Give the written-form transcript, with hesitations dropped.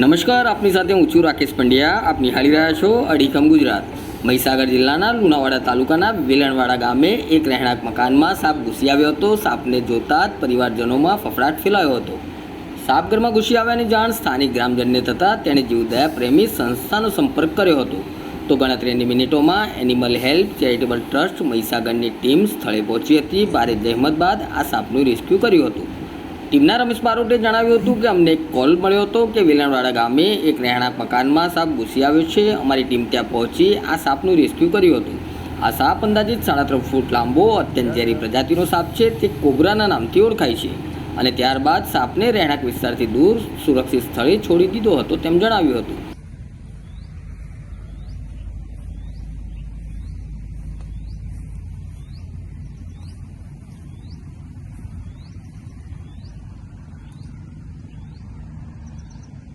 નમસ્કાર, આપની સાથે હું છું રાકેશ પંડ્યા. આપ નિહાળી રહ્યા છો અડીખમ ગુજરાત. મહીસાગર જિલ્લાના લુણાવાડા તાલુકાના વેલણવાડા ગામે એક રહેણાંક મકાનમાં સાપ ઘૂસી આવ્યો હતો. સાપને જોતા જ પરિવારજનોમાં ફફડાટ ફેલાયો હતો. સાપ ઘરમાં ઘૂસી આવ્યાની જાણ સ્થાનિક ગ્રામજનને થતાં તેણે જીવદયા પ્રેમી સંસ્થાનો સંપર્ક કર્યો હતો. તો ગણતરીની મિનિટોમાં એનિમલ હેલ્પ ચેરિટેબલ ટ્રસ્ટ મહીસાગરની ટીમ સ્થળે પહોંચી હતી. ભારે જહેમત બાદ આ સાપનું રેસ્ક્યુ કર્યું હતું. ટીમના રમેશ બારોટે જણાવ્યું હતું કે અમને એક કોલ મળ્યો હતો કે વેલણવાડા ગામે એક રહેણાંક મકાનમાં સાપ ઘૂસી આવ્યો છે. અમારી ટીમ ત્યાં પહોંચી આ સાપનું રેસ્ક્યુ કર્યું હતું. આ સાપ અંદાજિત 3.5 ફૂટ લાંબો અત્યંત ઝેરી પ્રજાતિનો સાપ છે. તે કોબરાના નામથી ઓળખાય છે અને ત્યારબાદ સાપને રહેણાંક વિસ્તારથી દૂર સુરક્ષિત સ્થળે છોડી દીધો હતો તેમ જણાવ્યું હતું.